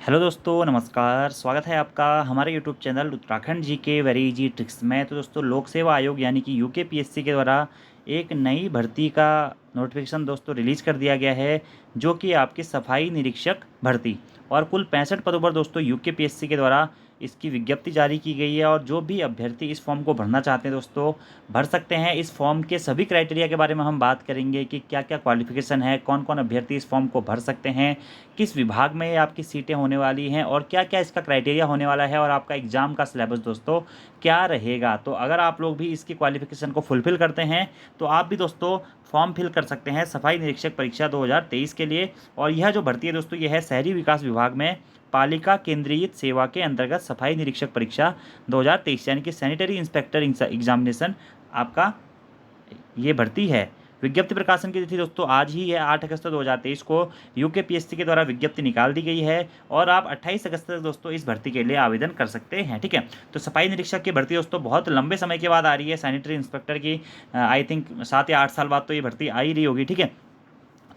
Hello दोस्तों, नमस्कार। स्वागत है आपका हमारे यूट्यूब चैनल उत्तराखंड जी के वेरी इजी ट्रिक्स में। तो दोस्तों, लोक सेवा आयोग यानी कि यूकेपीएससी के द्वारा एक नई भर्ती का नोटिफिकेशन दोस्तों रिलीज़ कर दिया गया है, जो कि आपकी सफाई निरीक्षक भर्ती। और कुल 65 पदों पर दोस्तों यूकेपीएससी के द्वारा इसकी विज्ञप्ति जारी की गई है। और जो भी अभ्यर्थी इस फॉर्म को भरना चाहते हैं दोस्तों, भर सकते हैं। इस फॉर्म के सभी क्राइटेरिया के बारे में हम बात करेंगे कि क्या क्या क्वालिफिकेशन है, कौन कौन अभ्यर्थी इस फॉर्म को भर सकते हैं, किस विभाग में आपकी सीटें होने वाली हैं, और क्या क्या इसका क्राइटेरिया होने वाला है, और आपका एग्ज़ाम का सिलेबस दोस्तों क्या रहेगा। तो अगर आप लोग भी इसकी क्वालिफिकेशन को फुलफ़िल करते हैं तो आप भी दोस्तों फॉर्म फिल कर सकते हैं सफाई निरीक्षक परीक्षा 2023 के लिए। और यह जो भर्ती है दोस्तों, यह है शहरी विकास विभाग में पालिका केंद्रीय सेवा के अंतर्गत सफाई निरीक्षक परीक्षा 2023 यानी कि सैनिटरी इंस्पेक्टर एग्जामिनेशन आपका ये भर्ती है। विज्ञप्ति प्रकाशन की तिथि दोस्तों आज ही है, 8 अगस्त 2023 को यूकेपीएससी के द्वारा विज्ञप्ति निकाल दी गई है। और आप 28 अगस्त तक दोस्तों इस भर्ती के लिए आवेदन कर सकते हैं। ठीक है, तो सफाई निरीक्षक की भर्ती दोस्तों बहुत लंबे समय के बाद आ रही है। सैनिटरी इंस्पेक्टर की आई थिंक 7 या 8 साल बाद तो ये भर्ती आ ही रही होगी। ठीक है,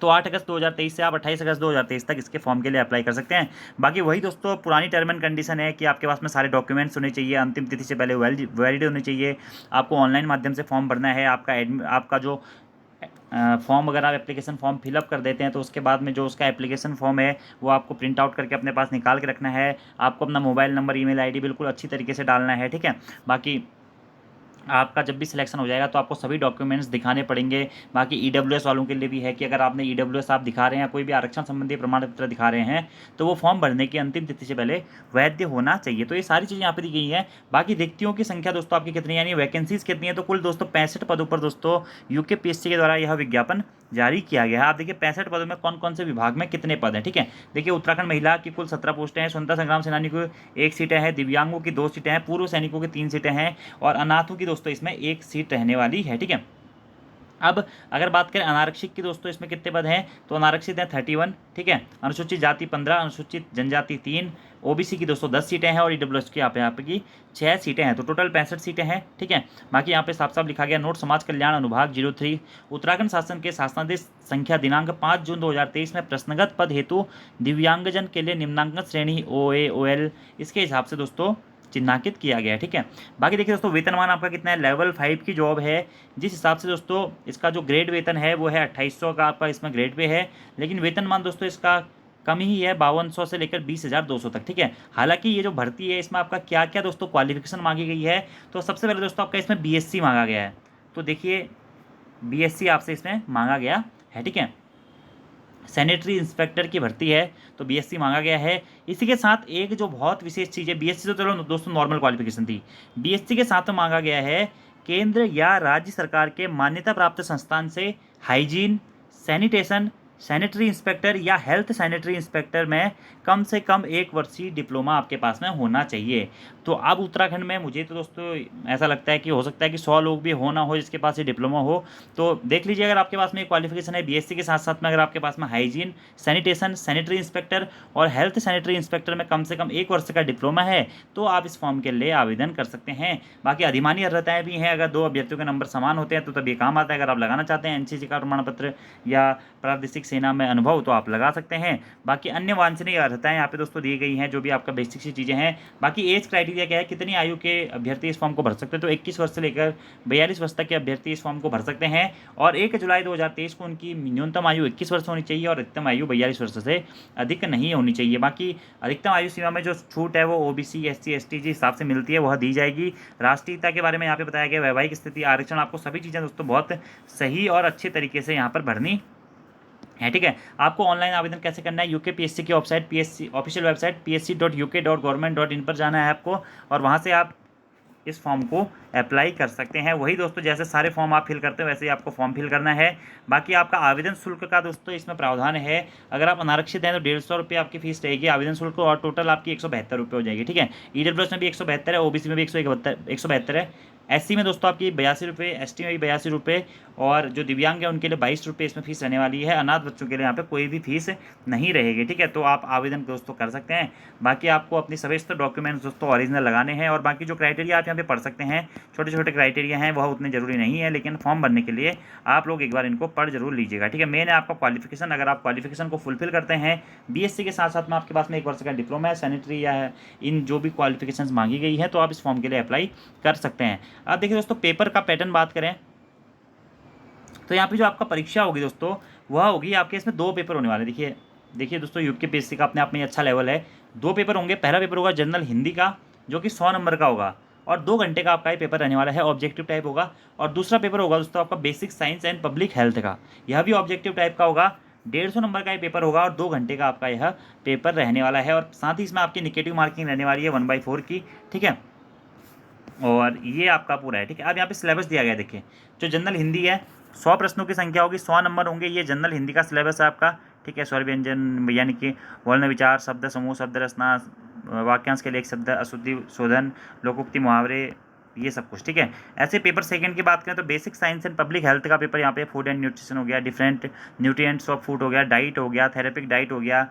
तो 8 अगस्त 2023 से आप 28 अगस्त 2023 तक इसके फॉर्म के लिए अप्लाई कर सकते हैं। बाकी वही दोस्तों पुरानी टर्म एंड कंडीशन है कि आपके पास में सारे डॉक्यूमेंट्स होने चाहिए, अंतिम तिथि से पहले वैलिड होने चाहिए। आपको ऑनलाइन माध्यम से फॉर्म भरना है। आपका जो फॉर्म, अगर आप एप्लीकेशन फॉर्म फिलअप कर देते हैं तो उसके बाद में जो उसका एप्लीकेशन फॉर्म है वो आपको प्रिंट आउट करके अपने पास निकाल के रखना है। आपको अपना मोबाइल नंबर, ईमेल आईडी बिल्कुल अच्छी तरीके से डालना है। ठीक है, बाकी आपका जब भी सिलेक्शन हो जाएगा तो आपको सभी डॉक्यूमेंट्स दिखाने पड़ेंगे। बाकी ईडब्ल्यूएस वालों के लिए भी है कि अगर आपने ईडब्ल्यूएस आप दिखा रहे हैं, कोई भी आरक्षण संबंधी प्रमाण पत्र दिखा रहे हैं, तो वो फॉर्म भरने की अंतिम तिथि से पहले वैध होना चाहिए। तो ये सारी चीज़ें यहाँ पे दी गई हैं। बाकी रिक्तियों की संख्या दोस्तों आपकी कितनी है, यानी वैकेंसीज कितनी है, तो कुल दोस्तों 65 पदों पर दोस्तों यूकेपीएससी के द्वारा यह विज्ञापन जारी किया गया है। आप देखिए 65 पदों में कौन कौन से विभाग में कितने पद हैं। ठीक है, देखिए उत्तराखंड महिला की कुल 17 पोस्टें हैं, स्वतंत्रता संग्राम सेनानी को 1 सीटें हैं, दिव्यांगों की 2 सीटें हैं, पूर्व सैनिकों की 3 सीटें हैं, और अनाथों की दोस्तों इसमें 1 सीट रहने वाली है। ठीक है, अब अगर बात करें अनारक्षित की दोस्तों, इसमें कितने पद हैं, तो अनारक्षित हैं 31। ठीक है, अनुसूचित जाति 15, अनुसूचित जनजाति 3, ओबीसी की दोस्तों 10 सीटें हैं, और ईडब्ल्यूएस की यहाँ पे की 6 सीटें हैं। तो टोटल 65 सीटें हैं। ठीक है, बाकी यहाँ पे साफ साफ लिखा गया, नोट समाज कल्याण अनुभाग 03 उत्तराखंड शासन के शासनादेश संख्या दिनांक 5 जून 2023 में प्रश्नगत पद हेतु दिव्यांगजन के लिए निम्नांकित श्रेणी OA OL इसके हिसाब से दोस्तों चिन्हांकित किया गया है। ठीक है, बाकी देखिए दोस्तों वेतनमान आपका कितना है, लेवल 5 की जॉब है, जिस हिसाब से दोस्तों इसका जो ग्रेड वेतन है वो है 2800 का आपका इसमें ग्रेड पे है। लेकिन वेतनमान दोस्तों इसका कम ही है, 5200 से लेकर 20,200 तक। ठीक है, हालांकि ये जो भर्ती है इसमें आपका क्या क्या दोस्तों क्वालिफिकेशन मांगी गई है, तो सबसे पहले दोस्तों आपका इसमें बीएससी मांगा गया है। तो देखिए बीएससी आपसे इसमें मांगा गया है। ठीक है, सैनिटरी इंस्पेक्टर की भर्ती है तो बीएससी मांगा गया है। इसी के साथ एक जो बहुत विशेष चीज़ है, बीएससी तो चलो दोस्तों नॉर्मल क्वालिफिकेशन थी, बीएससी के साथ मांगा गया है केंद्र या राज्य सरकार के मान्यता प्राप्त संस्थान से हाइजीन, सैनिटेशन, सैनिटरी इंस्पेक्टर या हेल्थ सैनिटरी इंस्पेक्टर में कम से कम 1 वर्षीय डिप्लोमा आपके पास में होना चाहिए। तो अब उत्तराखंड में मुझे तो दोस्तों ऐसा लगता है कि हो सकता है कि 100 लोग भी हो ना हो जिसके पास ये डिप्लोमा हो। तो देख लीजिए, अगर आपके पास में क्वालिफिकेशन है बीएससी के साथ साथ में अगर आपके पास में हाइजीन, सैनिटेशन, सैनिटरी इंस्पेक्टर और हेल्थ सैनिटरी इंस्पेक्टर में कम से कम 1 वर्ष का डिप्लोमा है, तो आप इस फॉर्म के लिए आवेदन कर सकते हैं। बाकी अधिमानी अर्हताएँ भी हैं, अगर 2 अभ्यर्थियों के नंबर समान होते हैं तो तब ये काम आता है। अगर आप लगाना चाहते हैं एनसीसी का प्रमाण पत्र या प्रादेशिक सेना में अनुभव, तो आप लगा सकते हैं। बाकी अन्य वांछनीय अर्हताएं यहाँ पे दोस्तों दी गई हैं, जो भी आपका बेसिक सी चीज़ें हैं। बाकी एज क्राइटेरिया क्या है, कितनी आयु के अभ्यर्थी इस फॉर्म को भर सकते हैं, तो 21 वर्ष से लेकर 42 वर्ष तक के अभ्यर्थी इस फॉर्म को भर सकते हैं। और 1 जुलाई 2023 को उनकी न्यूनतम आयु 21 वर्ष होनी चाहिए और अधिकतम आयु 42 वर्ष से अधिक नहीं होनी चाहिए। बाकी अधिकतम आयु सीमा में जो छूट है वो ओबीसी, एससी, एसटी जी हिसाब से मिलती है, वह दी जाएगी। राष्ट्रीयता के बारे में यहाँ पे बताया गया, वैवाहिक स्थिति, आरक्षण, आपको सभी चीज़ें दोस्तों बहुत सही और अच्छे तरीके से यहाँ पर भरनी है। ठीक है, आपको ऑनलाइन आवेदन कैसे करना है, यूकेपीएससी की website, PSC official website psc.uk.government.in पर जाना है आपको, और वहाँ से आप इस फॉर्म को अप्लाई कर सकते हैं। वही दोस्तों जैसे सारे फॉर्म आप फिल करते हैं वैसे ही आपको फॉर्म फिल करना है। बाकी आपका आवेदन शुल्क का दोस्तों इसमें प्रावधान है, अगर आप अनारक्षित हैं तो 150 रुपये आपकी फीस रहेगी आवेदन शुल्क, और टोटल आपकी 172 रुपये हो जाएगी। ठीक है, ईडब्ल्यूएस में भी 172 है, ओबीसी में भी 172 है, SC में दोस्तों आपकी 82 रुपये, ST में भी 82 रुपये, और जो दिव्यांग है उनके लिए 22 रुपये इसमें फीस रहने वाली है। अनाथ बच्चों के लिए यहाँ पे कोई भी फीस नहीं रहेगी, ठीक है। तो आप आवेदन दोस्तों कर सकते हैं। बाकी आपको अपनी सभी डॉक्यूमेंट्स दोस्तों ओरिजिनल लगाने हैं, और बाकी जो क्राइटेरिया आप यहाँ पे पढ़ सकते हैं, छोटे छोटे क्राइटेरिया हैं, वह उतने जरूरी नहीं है, लेकिन फॉर्म भरने के लिए आप लोग एक बार इनको पढ़ जरूर लीजिएगा, ठीक है। मेन है आपका क्वालिफिकेशन। अगर आप क्वालिफिकेशन को फुलफिल करते हैं, BSc के साथ साथ में आपके पास में 1 वर्ष का डिप्लोमा है, सैनिटरी या इन जो भी क्वालिफिकेशंस मांगी गई है, तो आप इस फॉर्म के लिए अप्लाई कर सकते हैं। अब देखिए दोस्तों, पेपर का पैटर्न बात करें तो यहाँ पे जो आपका परीक्षा होगी दोस्तों, वह होगी आपके, इसमें 2 पेपर होने वाले हैं। देखिए देखिए दोस्तों, यूपीएससी का अपने आप में अच्छा लेवल है। 2 पेपर होंगे। पहला पेपर होगा जनरल हिंदी का, जो कि 100 नंबर का होगा, और 2 घंटे का आपका ये पेपर रहने वाला है, ऑब्जेक्टिव टाइप होगा। और दूसरा पेपर होगा दोस्तों आपका basic science and public health का, यह भी ऑब्जेक्टिव टाइप का होगा। 150 नंबर का ये पेपर होगा, और 2 घंटे का आपका यह पेपर रहने वाला है। और साथ ही इसमें आपकी निगेटिव मार्किंग रहने वाली है 1/4 की, ठीक है। और ये आपका पूरा है, ठीक है। अब यहाँ पे सिलेबस दिया गया है, देखिए जो जनरल हिंदी है, 100 प्रश्नों की संख्या होगी, 100 नंबर होंगे। ये जनरल हिंदी का सिलेबस है आपका, ठीक है। स्वर व्यंजन यानी कि वर्ण विचार, शब्द समूह, शब्द रचना, वाक्यांश के लिए एक शब्द, अशुद्धि शोधन, लोकोक्ति, मुहावरे, ये सब कुछ, ठीक है। ऐसे पेपर सेकंड की बात करें तो basic science and public health का पेपर यहाँ पे फूड एंड न्यूट्रिशन हो गया, डिफरेंट न्यूट्रिएंट्स ऑफ फूड हो गया, डाइट हो गया, थेरेपिक डाइट हो गया।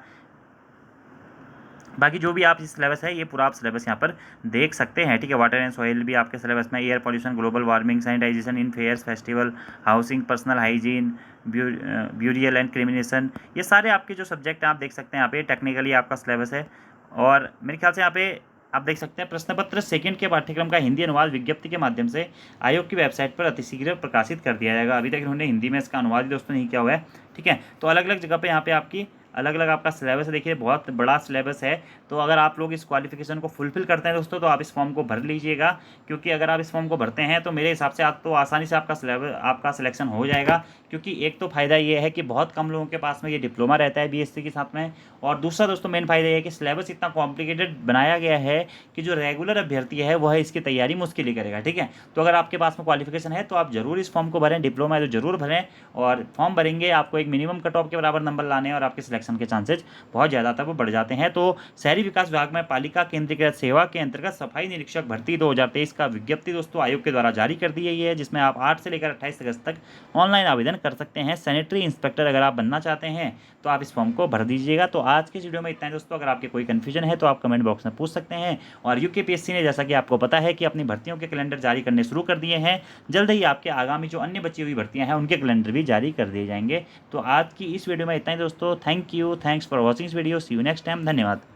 बाकी जो भी आप इस सिलेबस है, ये पूरा आप सिलेबस यहाँ पर देख सकते हैं, ठीक है। वाटर एंड सॉइल भी आपके सिलेबस में, air pollution, global warming, sanitisation in fairs, festival, housing, personal hygiene, burial and cremation, ये सारे आपके जो सब्जेक्ट हैं आप देख सकते हैं यहाँ पे। टेक्निकली आपका सिलेबस है। और मेरे ख्याल से यहाँ पे आप देख सकते हैं, प्रश्न पत्र सेकंड के पाठ्यक्रम का हिंदी अनुवाद विज्ञप्ति के माध्यम से आयोग की वेबसाइट पर अतिशीघ्र प्रकाशित कर दिया जाएगा। अभी तक इन्होंने हिंदी में इसका अनुवाद दोस्तों नहीं किया हुआ है, ठीक है। तो अलग अलग जगह पे यहाँ पे आपकी अलग अलग आपका सिलेबस है। देखिए बहुत बड़ा सिलेबस है। तो अगर आप लोग इस क्वालिफिकेशन को फुलफिल करते हैं दोस्तों, तो आप इस फॉर्म को भर लीजिएगा, क्योंकि अगर आप इस फॉर्म को भरते हैं तो मेरे हिसाब से आप तो आसानी से आपका सिलेक्शन हो जाएगा। क्योंकि एक तो फ़ायदा ये है कि बहुत कम लोगों के पास में ये डिप्लोमा रहता है BSc के साथ में, और दूसरा दोस्तों मेन फ़ायदा ये है कि सिलेबस इतना कॉम्प्लिकेटेड बनाया गया है कि जो रेगुलर अभ्यर्थी है वह इसकी तैयारी मुश्किल ही करेगा, ठीक है। तो अगर आपके पास में क्वालिफिकेशन है तो आप जरूर इस फॉर्म को भरें, डिप्लोमा है तो जरूर भरें। और फॉर्म भरेंगे, आपको एक मिनिमम कट ऑफ के बराबर नंबर लाने हैं, और आपके सिलेक्शन के चांसेज बहुत ज़्यादा तक वो बढ़ जाते हैं। तो शहरी विकास विभाग में पालिका केंद्रीकृत सेवा के अंतर्गत सफाई निरीक्षक भर्ती 2023 का विज्ञप्ति दोस्तों आयोग के द्वारा जारी कर दी गई है, जिसमें आप 8 से लेकर 28 अगस्त तक ऑनलाइन आवेदन कर सकते हैं। सैनिटरी इंस्पेक्टर अगर आप बनना चाहते हैं तो आप इस फॉर्म को भर दीजिएगा। तो आज के वीडियो में इतना है दोस्तों। अगर आपके कोई कन्फ्यूजन है तो आप कमेंट बॉक्स में पूछ सकते हैं। और UKPSC ने, जैसा कि आपको पता है, कि अपनी भर्तियों के कैलेंडर जारी करने शुरू कर दिए हैं। जल्द ही आपके आगामी जो अन्य बची हुई भर्तियां हैं उनके कैलेंडर भी जारी कर दिए जाएंगे। तो आज की इस वीडियो में इतना ही दोस्तों। Thank you, thanks for watching this video. See you next time. धन्यवाद।